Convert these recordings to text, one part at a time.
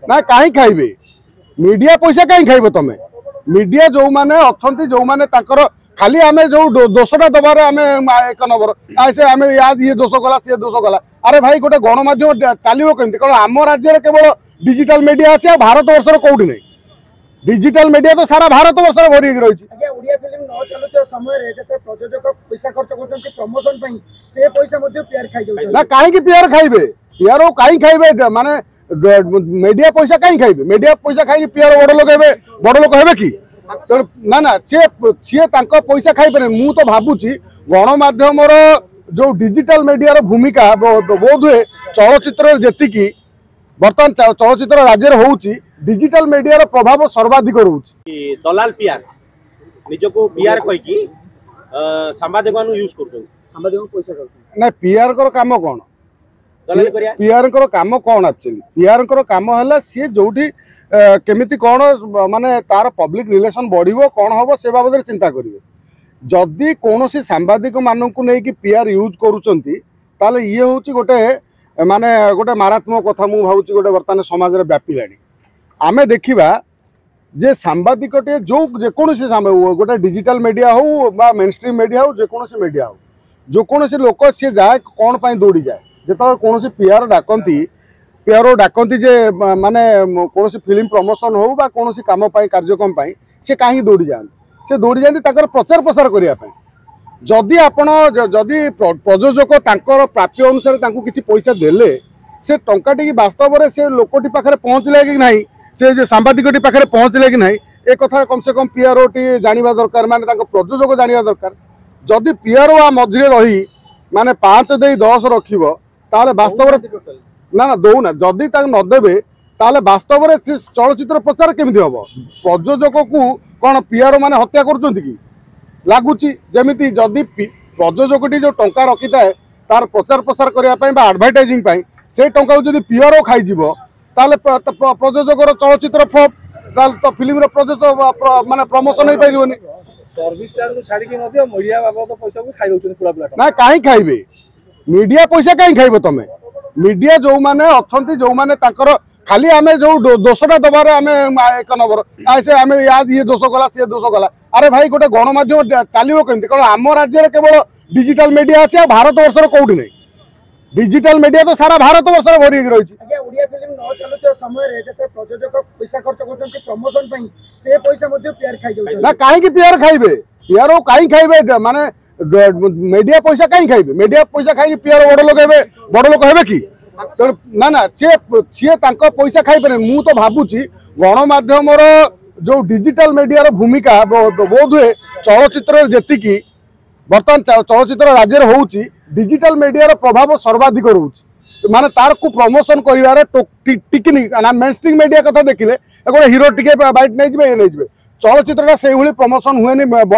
ना कहीं खाइबे मीडिया पैसा कहीं खाइब तमें मीडिया जो माने अच्छी जो माने खाली आमे जो दोषटा दबार आमे एक नंबर से आमे ये दोष कला सी दोष कला अरे भाई गोटे गणमाध्यम चलो कमी कारण आम राज्य केवल डिजिटल मीडिया अच्छे भारत वर्ष कौटी नहीं डिजिटल मीडिया तो सारा भारत वर्ष भरी रही ना कहीं पीआर खाइबे पीआर कहीं खाइबे माने मीडिया पैसा कहीं खाइबे मीडिया पैसा खाई पीआर बड़ लोक हे कि ना ना सी पैसा खाई पारे मु तो भावुची गणमाध्यम जो डिजिटल मीडिया रो भूमिका बोध हुए चलचित्र जी बर्तमान चलचित्र राज्य होउची डिजिटल मीडिया रो प्रभाव सर्वाधिक रोची दलाल पीआर निजको पीआर कहि कि सांबादिक यूज करछन सांबादिक पैसा करछन ना पीआर को काम कोन पीआर को काम कौन एक्चुअली पीआर को काम है सी जो केमिति कौन माने तार पब्लिक रिलेशन बढ़िबो कौन हम से बाबद चिंता करेंगे जदि कौन सांबादिक मानक नहीं पीआर यूज करुचंती ताले ये हूँ गोटे माने गोटे मारात्मक कथा मु भावुची गोटे बर्तमान समाज रे व्यापिलानी आमे देखिबा जे सांबादिकटे जो जेकोसी गोटे डिजिटल मीडिया हो बा मेन स्ट्रीम मीडिया हो जेकोसी मीडिया हो जो कौन लोक सी जाए कौन पाई दौड़ी जाए जो कौन पीआर डाकती जे माने कौन फिल्म प्रमोशन हो बा कौन कम कार्यक्रम से कहीं दौड़ी जाती से दौड़ी जाती प्रचार प्रसार करने जदि आपण जदि प्रयोजक प्राप्य अनुसार किसी पैसा देले से टंकाटी वास्तव में से लोकटी पाखे पहुँचले कि नहीं से जो सांबादिकटी पाखे पहुँचले कि नहीं एक कथा कम से कम पीआर टी जाना दरकार माने प्रयोजक जाना दरकार जदि पीआर मझे रही माने 5 दे 10 रखिबो ताले वास्तव ना ना दौना जदि नदेवे ताले वास्तव में चलचित्र प्रचार केमिति हबो प्रयोजक को कौन पीआर माने हत्या करुचंती कि लगुच जमी जदि प्रयोजकटी जो टंका रखी थाए तार प्रचार प्रसार करने आडभाटाइजिंग से टंका जदि पीआर खाईजिब ताले प्रयोजकर चलचित्र फ्लॉप तो फिल्म प्रयोजक माने प्रमोशन हो पारिबोनी सर्विस चार्ज को छाड़ी के मीडिया बाबद पैसा को खाई दउछन पूरा प्लेट ना कहीं खाइबे मीडिया पैसा कहीं खाइब तमें मीडिया जो माने अच्छी जो माने खाली आमे जो दोषटा दबार आमे एक नंबर से आमे ये दोष कला सी दोष कला अरे भाई गोटे गणमाध्यम चलो कमी कारण आम राज्य केवल डिजिटल मीडिया अच्छे भारत वर्ष कौटी नहीं डिजिटल मीडिया तो सारा भारत वर्ष भरी रही ना कहीं पीआर खाइबे पीआर कहीं खाइबे माने मीडिया पैसा कहीं खाइबे मीडिया पैसा खाई पीआर बड़ लोक हे कि ना ना सी पैसा खाई पारे मु तो भावुची गणमाध्यम जो डिजिटल मीडिया रो भूमिका बोध हुए चलचित्र जी बर्तमान चलचित्र राज्य होउची डिजिटल मीडिया रो प्रभाव सर्वाधिक रोची माने तार को प्रमोशन करिवारे टिकनी ना मेन स्ट्रीम मीडिया कथा देखिले गोटे हीरो टिके बाइट नहीं जिबे ये नहीं जिबे चलचित्रटा से भली प्रमोशन हुए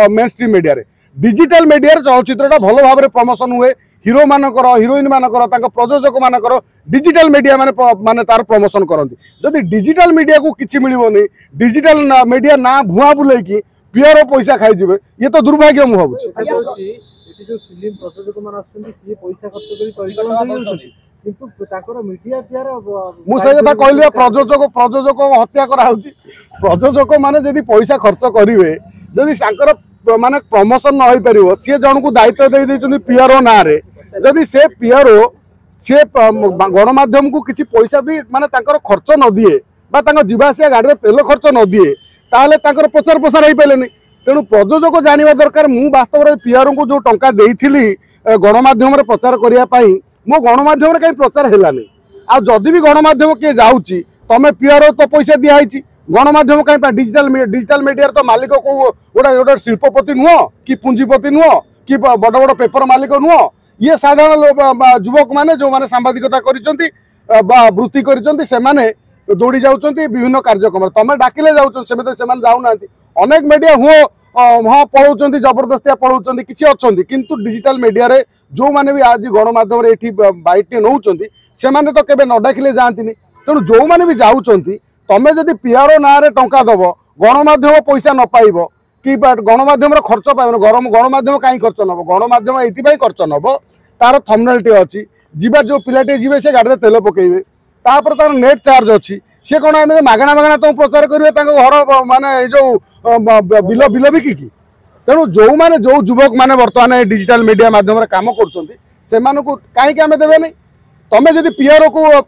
मेन स्ट्रीम मीडिया रे डिजिटल मीडिया चलचित्रटा भल भाव में प्रमोशन हुए हीरो मानकर हिरोइन मानकर प्रयोजक मानकर डिजिटल मीडिया माने तार प्रमोशन करती जदि डिजिटल मीडिया को किसी मिलबनी डिजिटल मीडिया ना भुआ बुलाई पीआर पैसा खाई ये तो दुर्भाग्य मु भावुची जो फिल्म प्रयोजक मान आछन पैसा खर्च करी परिचालन किंतु ताकर मीडिया पीआर मु से कथा कहली प्रयोजक हत्या करा प्रयोजक माने जदि पैसा खर्च करिवे जदि सांकर माने प्रमोशन न हो पार सी जन को दायित्व दे देछन पीआर ना रे जदि से पीआर सी गणमाध्यम को किसी पैसा भी माने ताकर खर्च न दिए बा तांको जीवासिया गाड़ी तेल खर्च न दिए ताले ताकर प्रचार प्रसार हो पारे तेणु प्रयोजक जाना दरकार मु वास्तव में पीआर को जो टंका देइथिली गणमाध्यम प्रचार करने मो गणमाध्यम कहीं प्रचार है आ जदि भी गणमाध्यम किए जाऊँगी तुम पीआर तो पैसा दिखाई गणमाध्यम कहीं डिजिटल मीडिया तो मालिक को गोटे शिल्पपति नुह कि पुंजीपति नुह कि बड़ बड़ पेपर मालिक नुह ये साधारण युवक मैंने जो मैंने सांबादिकता वृत्ति कर दौड़ी जाऊँच विभिन्न कार्यक्रम तुम डाकिले जाऊना अनेक मीडिया हाँ पढ़ाऊँ जबरदस्तिया पढ़ाऊँ किसी अच्छा किंतु डिजिटल मीडिया रे जो मैंने भी आज गणमाध्यम ये बाइट नौ से तो केवे न डाकिले जाती तेणु जो मैंने भी जाऊँच तमें जदि पीआर ना टंका दब गणमाध्यम पैसा न पाइब कि गणमाध्यम खर्च पाइब गणमाध्यम कहीं खर्च नब गणमाध्यम ये खर्च नब तार थंबनेल टे अच्छी जीवा जो पिलाटे जीवे से गाड़ी तेल पकेबे तापर तार नेट चार्ज अच्छी सी कौन आम मागणा मागणा तुम प्रचार करेंगे घर माने जो बिल बिल बिकी तेणु जो मैंने जो युवक मैंने बर्तमान डिजिटल मीडिया माध्यम काम कर कहीं देवे नहीं तुम जब पीआर को